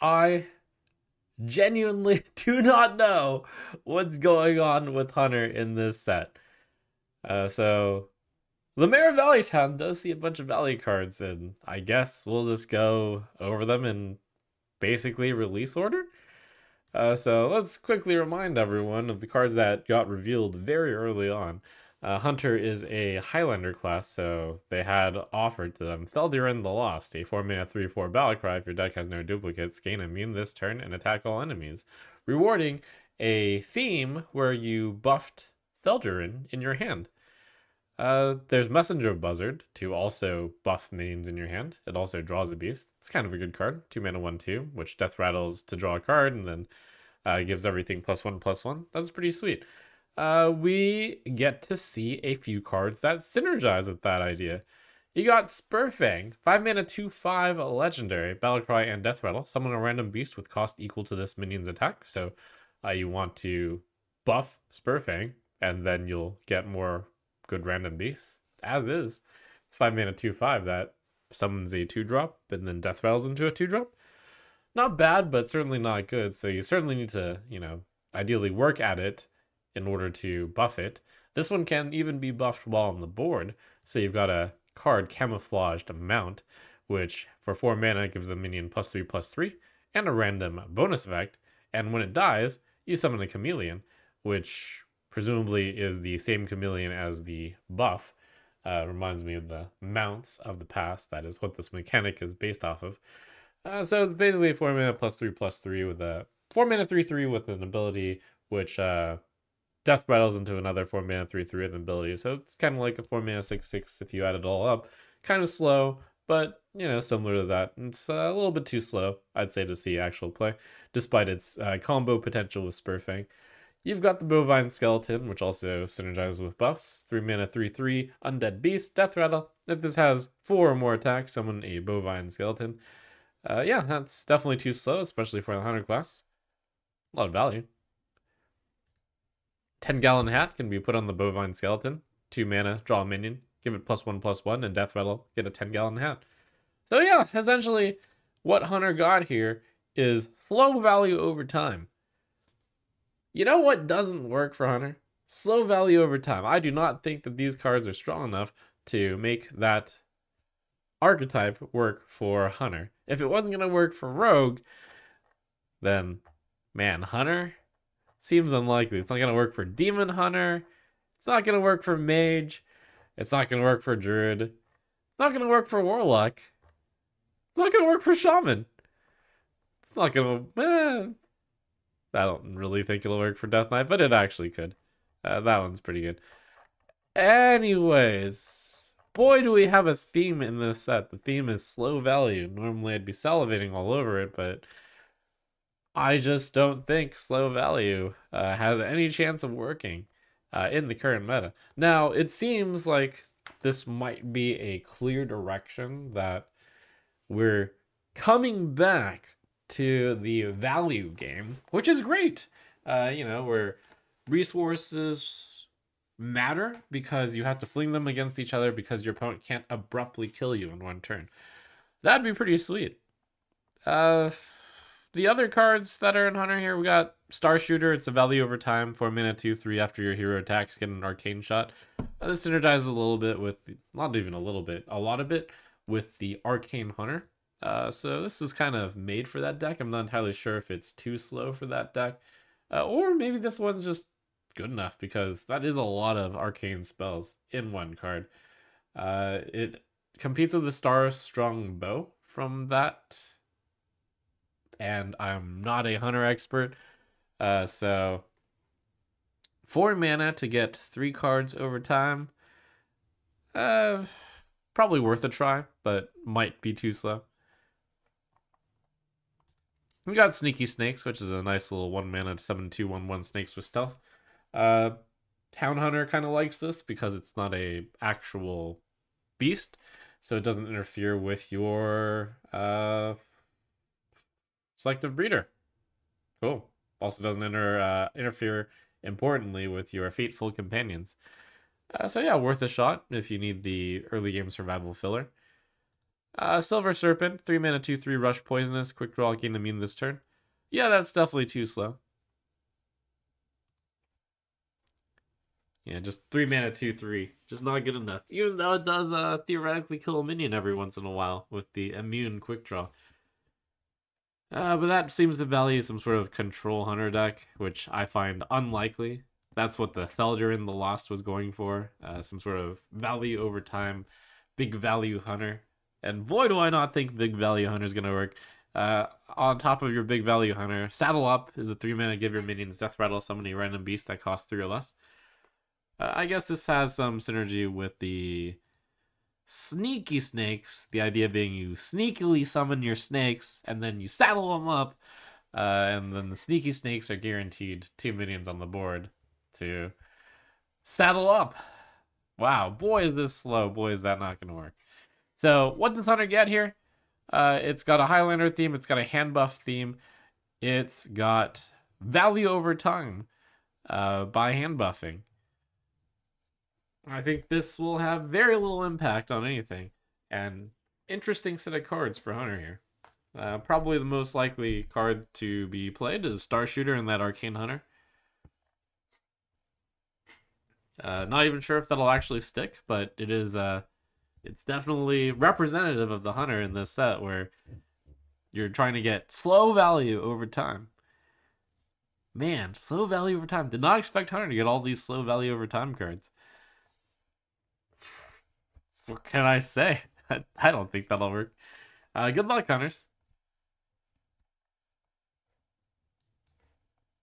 I genuinely do not know what's going on with Hunter in this set. So the Mayor of Valley Town does see a bunch of Valley cards, and I guess we'll just go over them in basically release order. So let's quickly remind everyone of the cards that got revealed very early on. Hunter is a Highlander class, so they had offered to them Theldirin the Lost, a 4-mana 3/4 battlecry. If your deck has no duplicates, gain immune this turn and attack all enemies, rewarding a theme where you buffed Theldirin in your hand. There's Messenger of Buzzard to also buff minions in your hand. It also draws a beast. It's kind of a good card. 2 mana 1/2, which death rattles to draw a card and then gives everything +1/+1. That's pretty sweet. We get to see a few cards that synergize with that idea. You got Spurfang, 5 mana 2/5 legendary, Battlecry and Death Rattle. Summon a random beast with cost equal to this minion's attack. So you want to buff Spurfang, and then you'll get more good random beasts. As is. It's 5 mana 2/5 that summons a 2-drop and then Death Rattles into a 2-drop. Not bad, but certainly not good. So you certainly need to, ideally work at it in order to buff it. This one can even be buffed while on the board. So you've got a card, Camouflaged Mount, which for 4 mana gives a minion +3/+3 and a random bonus effect. And when it dies, you summon a chameleon, which presumably is the same chameleon as the buff. Reminds me of the mounts of the past. That is what this mechanic is based off of. So it's basically 4 mana +3/+3 with a 4 mana 3/3 with an ability which death rattles into another 4 mana 3/3 with an ability. So it's kind of like a 4 mana 6/6 if you add it all up. Kind of slow, but similar to that. It's a little bit too slow, I'd say, to see actual play, despite its combo potential with Spurfang. You've got the Bovine Skeleton, which also synergizes with buffs. 3 mana 3/3 Undead Beast, Death Rattle. If this has 4 or more attacks, summon a Bovine Skeleton. Yeah, that's definitely too slow, especially for the Hunter class. A lot of value. 10-gallon hat can be put on the Bovine Skeleton. 2 mana, draw a minion, give it +1/+1, and Death Rattle, get a 10-gallon hat. So yeah, essentially, what Hunter got here is slow value over time. You know what doesn't work for Hunter? Slow value over time. I do not think that these cards are strong enough to make that archetype work for Hunter. If it wasn't going to work for Rogue, then, man, Hunter seems unlikely. It's not going to work for Demon Hunter. It's not going to work for Mage. It's not going to work for Druid. It's not going to work for Warlock. It's not going to work for Shaman. It's not going to... I don't really think it'll work for Death Knight, but it actually could. That one's pretty good. Anyways, boy, do we have a theme in this set. The theme is slow value. Normally, I'd be salivating all over it, but I just don't think slow value has any chance of working in the current meta. Now, it seems like this might be a clear direction that we're coming back to the value game, which is great. Where resources matter because you have to fling them against each other because your opponent can't abruptly kill you in one turn. That'd be pretty sweet. The other cards that are in Hunter here, we got Star Shooter. It's a value over time, 4 mana 2/3 after your hero attacks, get an arcane shot. This synergizes a little bit with, not even a little bit, a lot of it with the Arcane Hunter. So this is kind of made for that deck. I'm not entirely sure if it's too slow for that deck. Or maybe this one's just good enough because that is a lot of arcane spells in one card. It competes with the Star Strung Bow from that. And I'm not a Hunter expert. So 4 mana to get 3 cards over time. Probably worth a try, but might be too slow. We got Sneaky Snakes, which is a nice little 1 mana 7/2/1/1 snakes with stealth. Town Hunter kind of likes this because it's not a actual beast, so it doesn't interfere with your Selective Breeder. Cool. Also doesn't interfere, importantly, with your Fateful Companions. So yeah, worth a shot if you need the early game survival filler. Silver Serpent, 3 mana, 2/3 rush poisonous, quick draw, gain immune this turn. Yeah, that's definitely too slow. Yeah, just 3 mana, 2/3. Just not good enough. Even though it does theoretically kill a minion every once in a while with the immune quick draw. But that seems to value some sort of control hunter deck, which I find unlikely. That's what the Theldur the Lost was going for. Some sort of value over time, big value hunter. And boy, do I not think big value hunter is going to work. On top of your big value hunter, Saddle Up is a 3 mana, give your minions death rattle, summon a random beast that costs 3 or less. I guess this has some synergy with the sneaky snakes. The idea being you sneakily summon your snakes and then you saddle them up. And then the sneaky snakes are guaranteed 2 minions on the board to saddle up. Wow, boy is this slow. Boy is that not going to work. So what does Hunter get here? It's got a Highlander theme. It's got a hand buff theme. It's got value over time by hand buffing. I think this will have very little impact on anything. And interesting set of cards for Hunter here. Probably the most likely card to be played is Star Shooter and that Arcane Hunter. Not even sure if that'll actually stick, but it is it's definitely representative of the Hunter in this set where you're trying to get slow value over time. Man, slow value over time. Did not expect Hunter to get all these slow value over time cards. What can I say? I don't think that'll work. Good luck, Hunters.